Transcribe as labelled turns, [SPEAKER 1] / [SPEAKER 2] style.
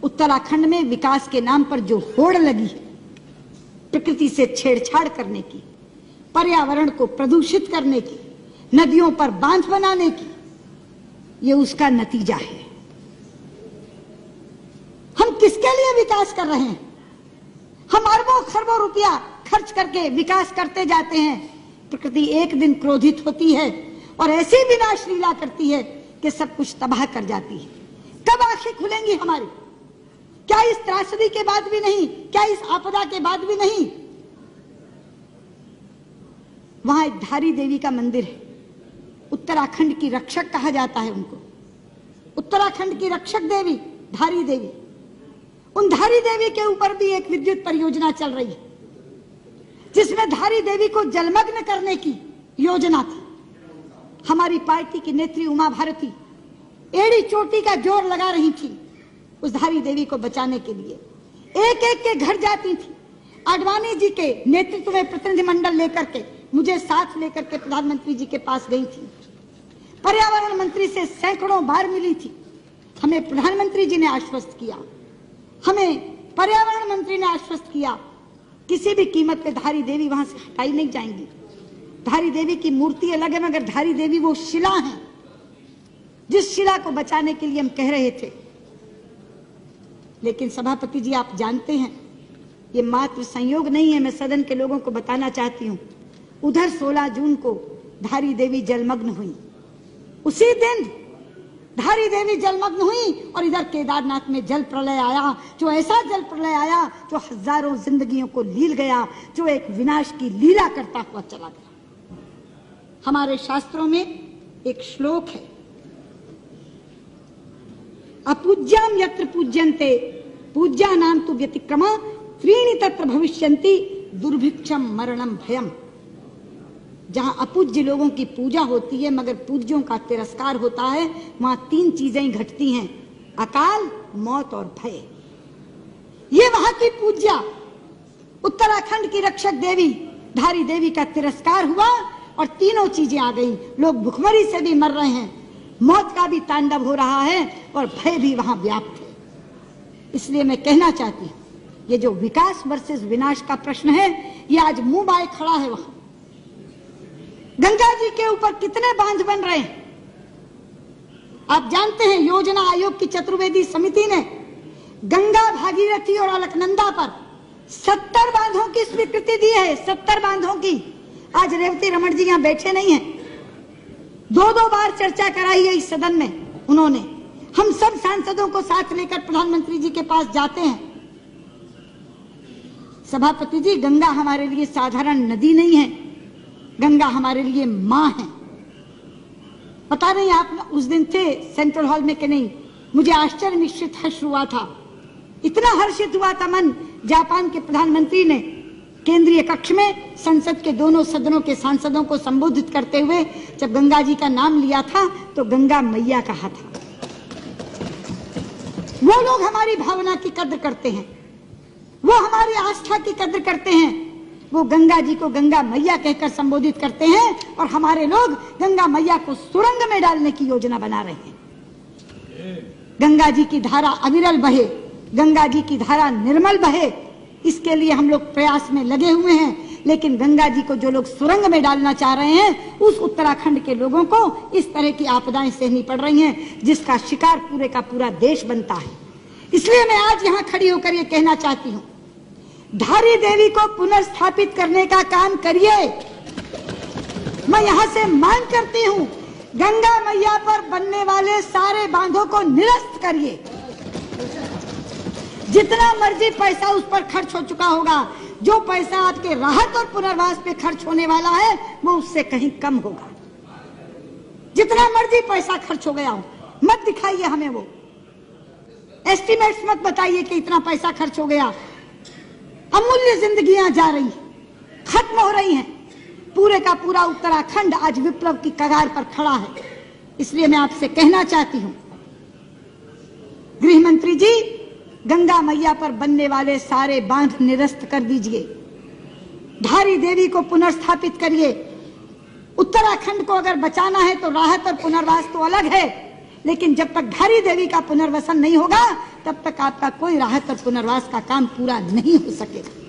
[SPEAKER 1] उत्तराखंड में विकास के नाम पर जो होड़ लगी है, प्रकृति से छेड़छाड़ करने की, पर्यावरण को प्रदूषित करने की, नदियों पर बांध बनाने की, ये उसका नतीजा है। हम किसके लिए विकास कर रहे हैं? हम अरबों खरबों रुपया खर्च करके विकास करते जाते हैं। प्रकृति एक दिन क्रोधित होती है और ऐसी विनाश लीला करती है कि सब कुछ तबाह कर जाती है। कब आंखें खुलेंगी हमारी? क्या इस त्रासदी के बाद भी नहीं? क्या इस आपदा के बाद भी नहीं? वहां एक धारी देवी का मंदिर है, उत्तराखंड की रक्षक कहा जाता है उनको। उत्तराखंड की रक्षक देवी धारी देवी, उन धारी देवी के ऊपर भी एक विद्युत परियोजना चल रही है, जिसमें धारी देवी को जलमग्न करने की योजना थी। हमारी पार्टी की नेत्री उमा भारती एड़ी चोटी का जोर लगा रही थी उस धारी देवी को बचाने के लिए। एक एक के घर जाती थी। आडवाणी जी के नेतृत्व में प्रतिनिधिमंडल लेकर के, मुझे साथ लेकर के प्रधानमंत्री जी के पास गई थी। पर्यावरण मंत्री से सैकड़ों बार मिली थी। हमें प्रधानमंत्री जी ने आश्वस्त किया, हमें पर्यावरण मंत्री ने आश्वस्त किया, किसी भी कीमत पे धारी देवी वहां से हटाई नहीं जाएंगी। धारी देवी की मूर्ति अलग है, मगर धारी देवी वो शिला है जिस शिला को बचाने के लिए हम कह रहे थे। लेकिन सभापति जी, आप जानते हैं ये मात्र संयोग नहीं है। मैं सदन के लोगों को बताना चाहती हूँ, उधर 16 जून को धारी देवी जलमग्न हुई। उसी दिन धारी देवी जलमग्न हुई और इधर केदारनाथ में जल प्रलय आया, जो ऐसा जल प्रलय आया जो हजारों जिंदगियों को लील गया, जो एक विनाश की लीला करता हुआ चला गया। हमारे शास्त्रों में एक श्लोक है, अपूज्याम यत्र पूज्यन्ते पूज्यानां तु व्यतिक्रमा त्रीणि तत्र भविष्यन्ति दुर्भिक्षम मरणम भयम। जहां अपूज्य लोगों की पूजा होती है मगर पूज्यों का तिरस्कार होता है, वहां 3 चीजें घटती हैं, अकाल, मौत और भय। ये वहां की पूज्या उत्तराखंड की रक्षक देवी धारी देवी का तिरस्कार हुआ और तीनों चीजें आ गई। लोग भुखमरी से भी मर रहे हैं, मौत का भी तांडव हो रहा है और भय भी वहां व्याप्त है। इसलिए मैं कहना चाहती हूं, ये जो विकास वर्सेस विनाश का प्रश्न है, ये आज मुंह बाए खड़ा है। वहां गंगा जी के ऊपर कितने बांध बन रहे हैं आप जानते हैं। योजना आयोग की चतुर्वेदी समिति ने गंगा, भागीरथी और अलकनंदा पर 70 बांधों की स्वीकृति दी है। 70 बांधों की। आज रेवती रमन जी यहां बैठे नहीं हैं, 2-2 बार चर्चा कराई है इस सदन में उन्होंने। हम सब सांसदों को साथ लेकर प्रधानमंत्री जी के पास जाते हैं। सभापति जी, गंगा हमारे लिए साधारण नदी नहीं है, गंगा हमारे लिए मां है। पता नहीं आप उस दिन थे सेंट्रल हॉल में कि नहीं, मुझे आश्चर्य मिश्रित हर्ष हुआ था। इतना हर्षित हुआ था मन, जापान के प्रधानमंत्री ने केंद्रीय कक्ष में संसद के दोनों सदनों के सांसदों को संबोधित करते हुए जब गंगा जी का नाम लिया था तो गंगा मैया कहा था। वो लोग हमारी भावना की कद्र करते हैं, वो हमारी आस्था की कद्र करते हैं। वो गंगा जी को गंगा मैया कहकर संबोधित करते हैं और हमारे लोग गंगा मैया को सुरंग में डालने की योजना बना रहे हैं। गंगा जी की धारा अविरल बहे, गंगा जी की धारा निर्मल बहे, इसके लिए हम लोग प्रयास में लगे हुए हैं। लेकिन गंगा जी को जो लोग सुरंग में डालना चाह रहे हैं, उस उत्तराखंड के लोगों को इस तरह की आपदाएं सहनी पड़ रही हैं, जिसका शिकार पूरे का पूरा देश बनता है। इसलिए मैं आज यहाँ खड़ी होकर ये कहना चाहती हूँ, धारी देवी को पुनर्स्थापित करने का काम करिए। मैं यहाँ से मांग करती हूँ, गंगा मैया पर बनने वाले सारे बांधों को निरस्त करिए। जितना मर्जी पैसा उस पर खर्च हो चुका होगा, जो पैसा आपके राहत और पुनर्वास पे खर्च होने वाला है वो उससे कहीं कम होगा। जितना मर्जी पैसा खर्च हो गया हो, मत दिखाइए हमें वो एस्टिमेट्स, मत बताइए कि इतना पैसा खर्च हो गया। अमूल्य जिंदगियां जा रही, खत्म हो रही हैं। पूरे का पूरा उत्तराखंड आज विप्लव की कगार पर खड़ा है। इसलिए मैं आपसे कहना चाहती हूं, गृह मंत्री जी, गंगा मैया पर बनने वाले सारे बांध निरस्त कर दीजिए, धारी देवी को पुनर्स्थापित करिए। उत्तराखंड को अगर बचाना है तो राहत और पुनर्वास तो अलग है, लेकिन जब तक धारी देवी का पुनर्वसन नहीं होगा तब तक आपका कोई राहत और पुनर्वास का काम पूरा नहीं हो सकेगा।